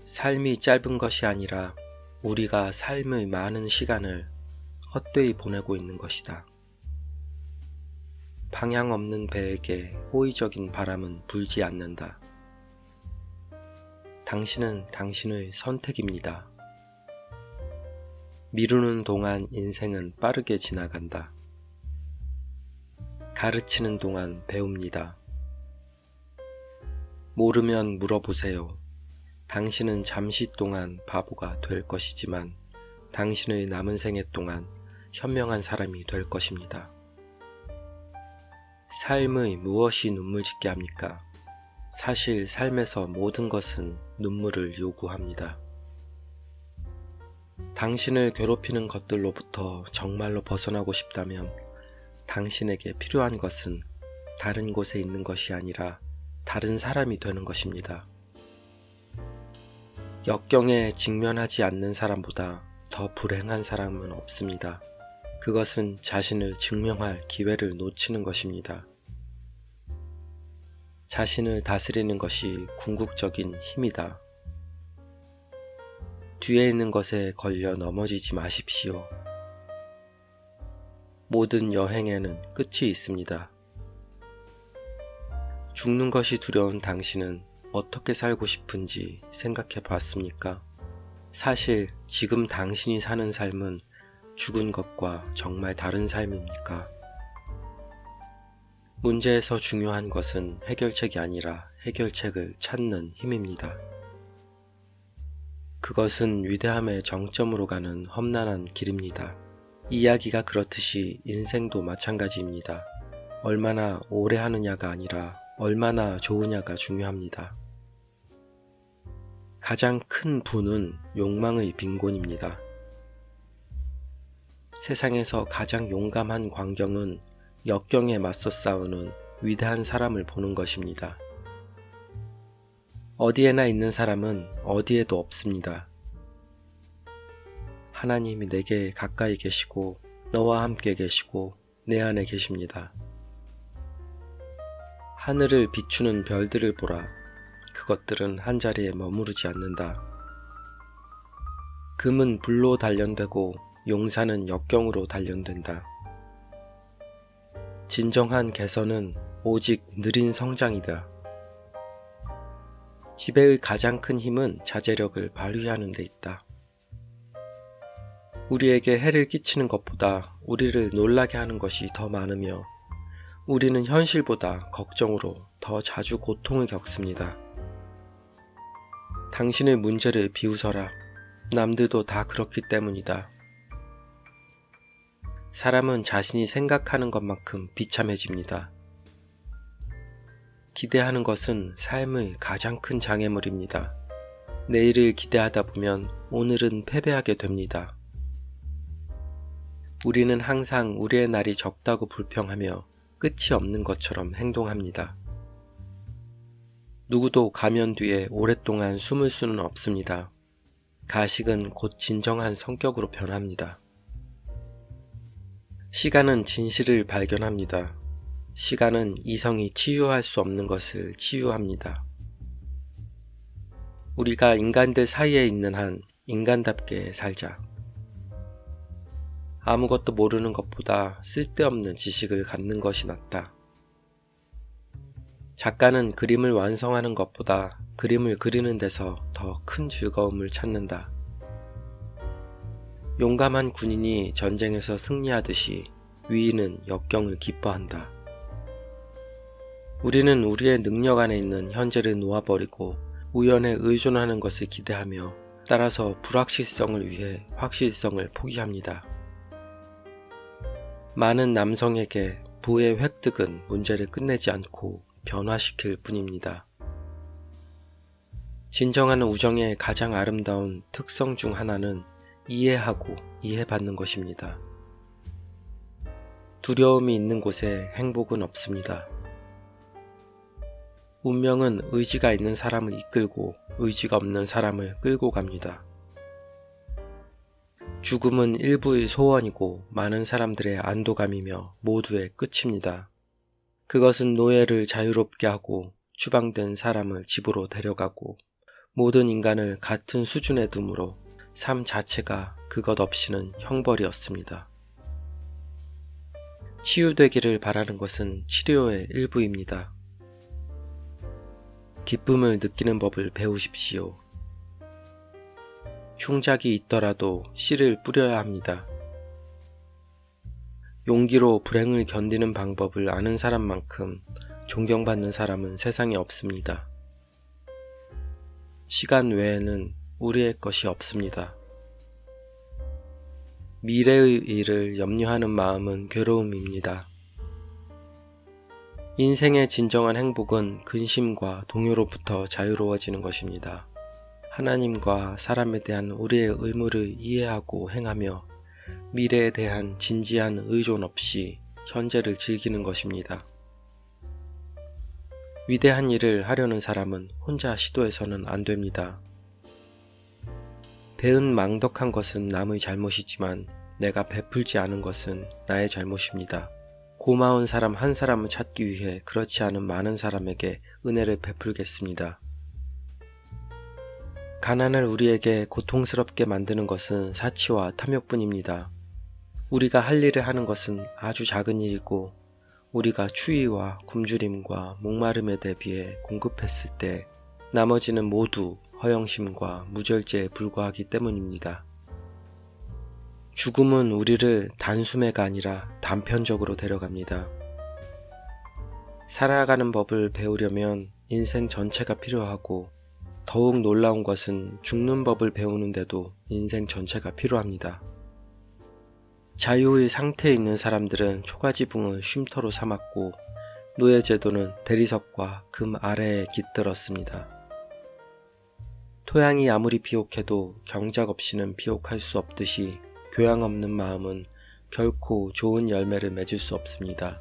삶이 짧은 것이 아니라 우리가 삶의 많은 시간을 헛되이 보내고 있는 것이다. 방향 없는 배에게 호의적인 바람은 불지 않는다. 당신은 당신의 선택입니다. 미루는 동안 인생은 빠르게 지나간다. 가르치는 동안 배웁니다. 모르면 물어보세요. 당신은 잠시 동안 바보가 될 것이지만 당신의 남은 생애 동안 현명한 사람이 될 것입니다. 삶의 무엇이 눈물 짓게 합니까? 사실 삶에서 모든 것은 눈물을 요구합니다. 당신을 괴롭히는 것들로부터 정말로 벗어나고 싶다면 당신에게 필요한 것은 다른 곳에 있는 것이 아니라 다른 사람이 되는 것입니다. 역경에 직면하지 않는 사람보다 더 불행한 사람은 없습니다. 그것은 자신을 증명할 기회를 놓치는 것입니다. 자신을 다스리는 것이 궁극적인 힘이다. 뒤에 있는 것에 걸려 넘어지지 마십시오. 모든 여행에는 끝이 있습니다. 죽는 것이 두려운 당신은 어떻게 살고 싶은지 생각해 봤습니까? 사실 지금 당신이 사는 삶은 죽은 것과 정말 다른 삶입니까? 문제에서 중요한 것은 해결책이 아니라 해결책을 찾는 힘입니다. 그것은 위대함의 정점으로 가는 험난한 길입니다. 이야기가 그렇듯이 인생도 마찬가지입니다. 얼마나 오래 하느냐가 아니라 얼마나 좋으냐가 중요합니다. 가장 큰 부는 욕망의 빈곤입니다. 세상에서 가장 용감한 광경은 역경에 맞서 싸우는 위대한 사람을 보는 것입니다. 어디에나 있는 사람은 어디에도 없습니다. 하나님이 내게 가까이 계시고 너와 함께 계시고 내 안에 계십니다. 하늘을 비추는 별들을 보라. 그것들은 한자리에 머무르지 않는다. 금은 불로 단련되고 용사는 역경으로 단련된다. 진정한 개선은 오직 느린 성장이다. 지배의 가장 큰 힘은 자제력을 발휘하는 데 있다. 우리에게 해를 끼치는 것보다 우리를 놀라게 하는 것이 더 많으며 우리는 현실보다 걱정으로 더 자주 고통을 겪습니다. 당신의 문제를 비웃어라. 남들도 다 그렇기 때문이다. 사람은 자신이 생각하는 것만큼 비참해집니다. 기대하는 것은 삶의 가장 큰 장애물입니다. 내일을 기대하다 보면 오늘은 패배하게 됩니다. 우리는 항상 우리의 날이 적다고 불평하며 끝이 없는 것처럼 행동합니다. 누구도 가면 뒤에 오랫동안 숨을 수는 없습니다. 가식은 곧 진정한 성격으로 변합니다. 시간은 진실을 발견합니다. 시간은 이성이 치유할 수 없는 것을 치유합니다. 우리가 인간들 사이에 있는 한 인간답게 살자. 아무것도 모르는 것보다 쓸데없는 지식을 갖는 것이 낫다. 작가는 그림을 완성하는 것보다 그림을 그리는 데서 더 큰 즐거움을 찾는다. 용감한 군인이 전쟁에서 승리하듯이 위인은 역경을 기뻐한다. 우리는 우리의 능력 안에 있는 현재를 놓아버리고 우연에 의존하는 것을 기대하며 따라서 불확실성을 위해 확실성을 포기합니다. 많은 남성에게 부의 획득은 문제를 끝내지 않고 변화시킬 뿐입니다. 진정한 우정의 가장 아름다운 특성 중 하나는 이해하고 이해받는 것입니다. 두려움이 있는 곳에 행복은 없습니다. 운명은 의지가 있는 사람을 이끌고 의지가 없는 사람을 끌고 갑니다. 죽음은 일부의 소원이고 많은 사람들의 안도감이며 모두의 끝입니다. 그것은 노예를 자유롭게 하고 추방된 사람을 집으로 데려가고 모든 인간을 같은 수준에 두므로 삶 자체가 그것 없이는 형벌이었습니다. 치유되기를 바라는 것은 치료의 일부입니다. 기쁨을 느끼는 법을 배우십시오. 흉작이 있더라도 씨를 뿌려야 합니다. 용기로 불행을 견디는 방법을 아는 사람만큼 존경받는 사람은 세상에 없습니다. 시간 외에는 우리의 것이 없습니다. 미래의 일을 염려하는 마음은 괴로움입니다. 인생의 진정한 행복은 근심과 동요로부터 자유로워지는 것입니다. 하나님과 사람에 대한 우리의 의무를 이해하고 행하며 미래에 대한 진지한 의존 없이 현재를 즐기는 것입니다. 위대한 일을 하려는 사람은 혼자 시도해서는 안 됩니다. 배은망덕한 것은 남의 잘못이지만 내가 베풀지 않은 것은 나의 잘못입니다. 고마운 사람 한 사람을 찾기 위해 그렇지 않은 많은 사람에게 은혜를 베풀겠습니다. 가난을 우리에게 고통스럽게 만드는 것은 사치와 탐욕뿐입니다. 우리가 할 일을 하는 것은 아주 작은 일이고 우리가 추위와 굶주림과 목마름에 대비해 공급했을 때 나머지는 모두 허영심과 무절제에 불과하기 때문입니다. 죽음은 우리를 단숨에가 아니라 단편적으로 데려갑니다. 살아가는 법을 배우려면 인생 전체가 필요하고 더욱 놀라운 것은 죽는 법을 배우는데도 인생 전체가 필요합니다. 자유의 상태에 있는 사람들은 초가지붕을 쉼터로 삼았고 노예제도는 대리석과 금 아래에 깃들었습니다. 토양이 아무리 비옥해도 경작 없이는 비옥할 수 없듯이 교양 없는 마음은 결코 좋은 열매를 맺을 수 없습니다.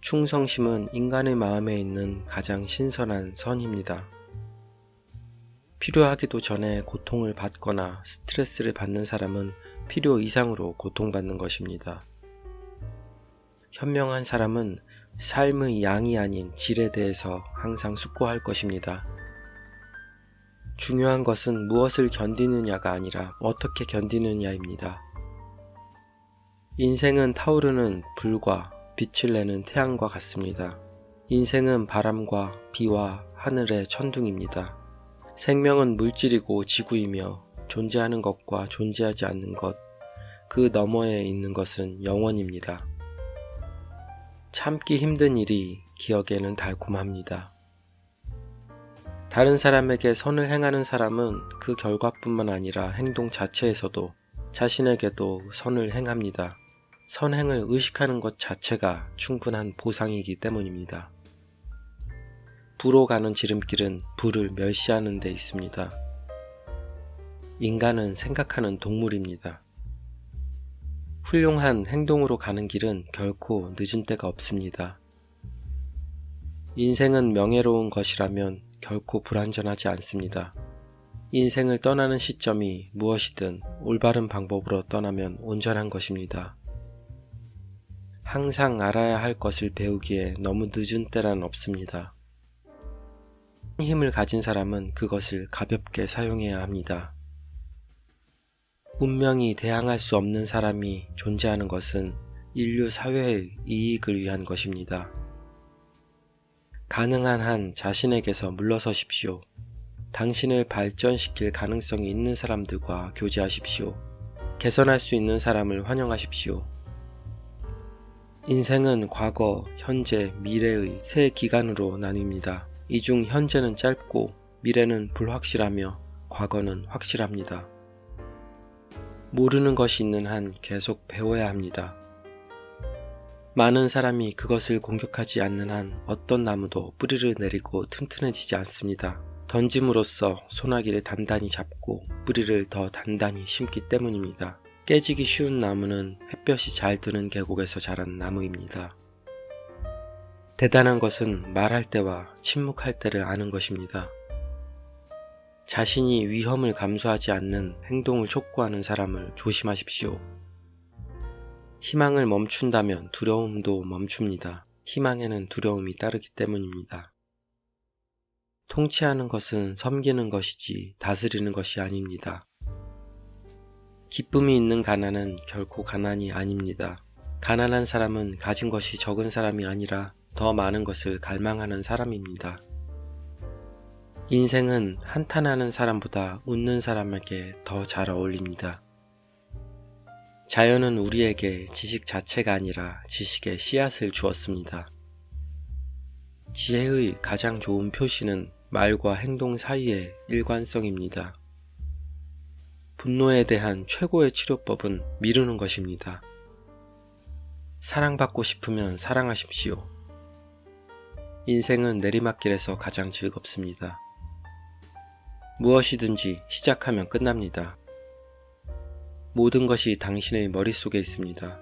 충성심은 인간의 마음에 있는 가장 신선한 선입니다. 필요하기도 전에 고통을 받거나 스트레스를 받는 사람은 필요 이상으로 고통받는 것입니다. 현명한 사람은 삶의 양이 아닌 질에 대해서 항상 숙고할 것입니다. 중요한 것은 무엇을 견디느냐가 아니라 어떻게 견디느냐입니다. 인생은 타오르는 불과 빛을 내는 태양과 같습니다. 인생은 바람과 비와 하늘의 천둥입니다. 생명은 물질이고 지구이며 존재하는 것과 존재하지 않는 것, 그 너머에 있는 것은 영원입니다. 참기 힘든 일이 기억에는 달콤합니다. 다른 사람에게 선을 행하는 사람은 그 결과뿐만 아니라 행동 자체에서도 자신에게도 선을 행합니다. 선행을 의식하는 것 자체가 충분한 보상이기 때문입니다. 부로 가는 지름길은 부를 멸시하는 데 있습니다. 인간은 생각하는 동물입니다. 훌륭한 행동으로 가는 길은 결코 늦은 때가 없습니다. 인생은 명예로운 것이라면 결코 불완전하지 않습니다. 인생을 떠나는 시점이 무엇이든 올바른 방법으로 떠나면 온전한 것입니다. 항상 알아야 할 것을 배우기에 너무 늦은 때란 없습니다. 힘을 가진 사람은 그것을 가볍게 사용해야 합니다. 운명이 대항할 수 없는 사람이 존재하는 것은 인류 사회의 이익을 위한 것입니다. 가능한 한 자신에게서 물러서십시오. 당신을 발전시킬 가능성이 있는 사람들과 교제하십시오. 개선할 수 있는 사람을 환영하십시오. 인생은 과거, 현재, 미래의 세 기간으로 나뉩니다. 이 중 현재는 짧고 미래는 불확실하며 과거는 확실합니다. 모르는 것이 있는 한 계속 배워야 합니다. 많은 사람이 그것을 공격하지 않는 한 어떤 나무도 뿌리를 내리고 튼튼해지지 않습니다. 던짐으로써 소나기를 단단히 잡고 뿌리를 더 단단히 심기 때문입니다. 깨지기 쉬운 나무는 햇볕이 잘 드는 계곡에서 자란 나무입니다. 대단한 것은 말할 때와 침묵할 때를 아는 것입니다. 자신이 위험을 감수하지 않는 행동을 촉구하는 사람을 조심하십시오. 희망을 멈춘다면 두려움도 멈춥니다. 희망에는 두려움이 따르기 때문입니다. 통치하는 것은 섬기는 것이지 다스리는 것이 아닙니다. 기쁨이 있는 가난은 결코 가난이 아닙니다. 가난한 사람은 가진 것이 적은 사람이 아니라 더 많은 것을 갈망하는 사람입니다. 인생은 한탄하는 사람보다 웃는 사람에게 더 잘 어울립니다. 자연은 우리에게 지식 자체가 아니라 지식의 씨앗을 주었습니다. 지혜의 가장 좋은 표시는 말과 행동 사이의 일관성입니다. 분노에 대한 최고의 치료법은 미루는 것입니다. 사랑받고 싶으면 사랑하십시오. 인생은 내리막길에서 가장 즐겁습니다. 무엇이든지 시작하면 끝납니다. 모든 것이 당신의 머릿속에 있습니다.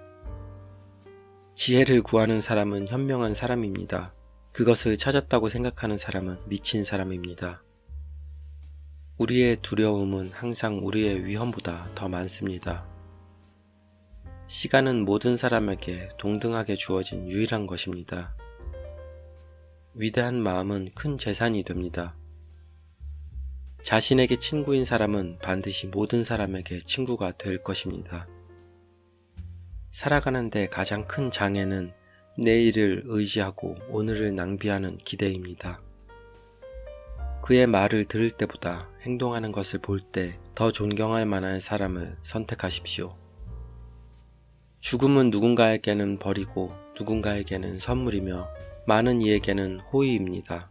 지혜를 구하는 사람은 현명한 사람입니다. 그것을 찾았다고 생각하는 사람은 미친 사람입니다. 우리의 두려움은 항상 우리의 위험보다 더 많습니다. 시간은 모든 사람에게 동등하게 주어진 유일한 것입니다. 위대한 마음은 큰 재산이 됩니다. 자신에게 친구인 사람은 반드시 모든 사람에게 친구가 될 것입니다. 살아가는데 가장 큰 장애는 내일을 의지하고 오늘을 낭비하는 기대입니다. 그의 말을 들을 때보다 행동하는 것을 볼 때 더 존경할 만한 사람을 선택하십시오. 죽음은 누군가에게는 벌이고 누군가에게는 선물이며 많은 이에게는 호의입니다.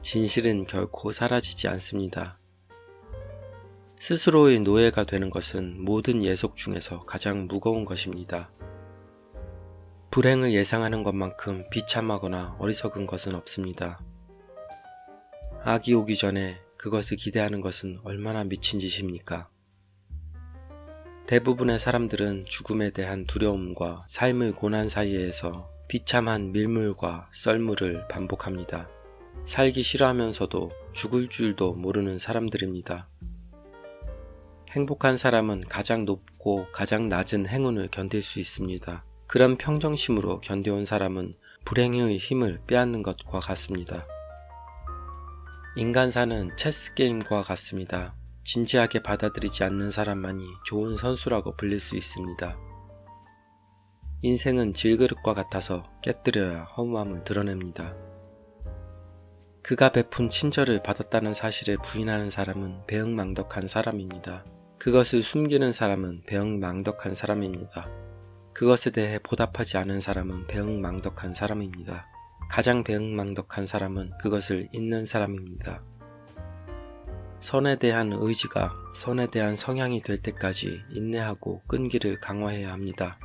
진실은 결코 사라지지 않습니다. 스스로의 노예가 되는 것은 모든 예속 중에서 가장 무거운 것입니다. 불행을 예상하는 것만큼 비참하거나 어리석은 것은 없습니다. 악이 오기 전에 그것을 기대하는 것은 얼마나 미친 짓입니까? 대부분의 사람들은 죽음에 대한 두려움과 삶의 고난 사이에서 비참한 밀물과 썰물을 반복합니다. 살기 싫어하면서도 죽을 줄도 모르는 사람들입니다. 행복한 사람은 가장 높고 가장 낮은 행운을 견딜 수 있습니다. 그런 평정심으로 견뎌온 사람은 불행의 힘을 빼앗는 것과 같습니다. 인간사는 체스게임과 같습니다. 진지하게 받아들이지 않는 사람만이 좋은 선수라고 불릴 수 있습니다. 인생은 질그릇과 같아서 깨뜨려야 허무함을 드러냅니다. 그가 베푼 친절을 받았다는 사실을 부인하는 사람은 배은망덕한 사람입니다. 그것을 숨기는 사람은 배은망덕한 사람입니다. 그것에 대해 보답하지 않은 사람은 배은망덕한 사람입니다. 가장 배은망덕한 사람은 그것을 잊는 사람입니다. 선에 대한 의지가 선에 대한 성향이 될 때까지 인내하고 끈기를 강화해야 합니다.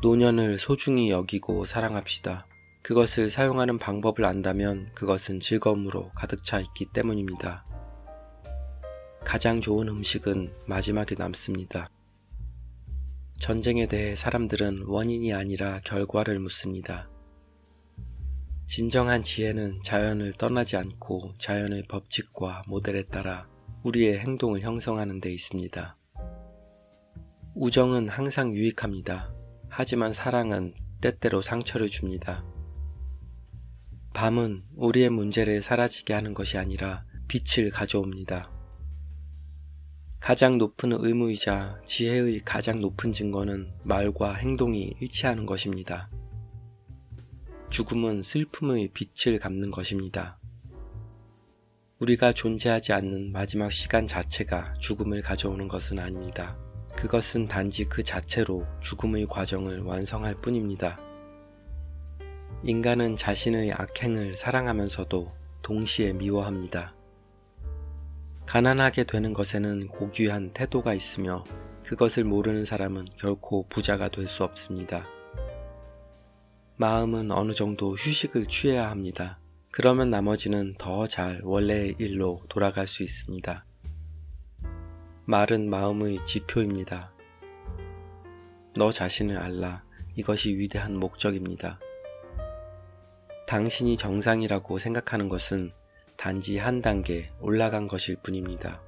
노년을 소중히 여기고 사랑합시다. 그것을 사용하는 방법을 안다면 그것은 즐거움으로 가득 차 있기 때문입니다. 가장 좋은 음식은 마지막에 남습니다. 전쟁에 대해 사람들은 원인이 아니라 결과를 묻습니다. 진정한 지혜는 자연을 떠나지 않고 자연의 법칙과 모델에 따라 우리의 행동을 형성하는 데 있습니다. 우정은 항상 유익합니다. 하지만 사랑은 때때로 상처를 줍니다. 밤은 우리의 문제를 사라지게 하는 것이 아니라 빛을 가져옵니다. 가장 높은 의무이자 지혜의 가장 높은 증거는 말과 행동이 일치하는 것입니다. 죽음은 슬픔의 빛을 갚는 것입니다. 우리가 존재하지 않는 마지막 시간 자체가 죽음을 가져오는 것은 아닙니다. 그것은 단지 그 자체로 죽음의 과정을 완성할 뿐입니다. 인간은 자신의 악행을 사랑하면서도 동시에 미워합니다. 가난하게 되는 것에는 고귀한 태도가 있으며 그것을 모르는 사람은 결코 부자가 될 수 없습니다. 마음은 어느 정도 휴식을 취해야 합니다. 그러면 나머지는 더 잘 원래의 일로 돌아갈 수 있습니다. 말은 마음의 지표입니다. 너 자신을 알라. 이것이 위대한 목적입니다. 당신이 정상이라고 생각하는 것은 단지 한 단계 올라간 것일 뿐입니다.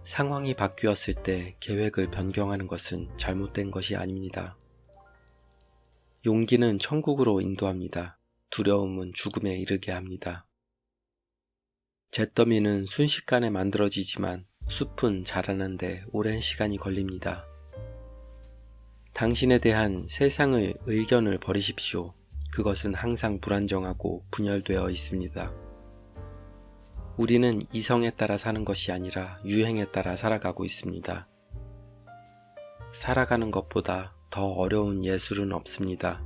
상황이 바뀌었을 때 계획을 변경하는 것은 잘못된 것이 아닙니다. 용기는 천국으로 인도합니다. 두려움은 죽음에 이르게 합니다. 잿더미는 순식간에 만들어지지만 숲은 자라는데 오랜 시간이 걸립니다. 당신에 대한 세상의 의견을 버리십시오. 그것은 항상 불안정하고 분열되어 있습니다. 우리는 이성에 따라 사는 것이 아니라 유행에 따라 살아가고 있습니다. 살아가는 것보다 더 어려운 예술은 없습니다.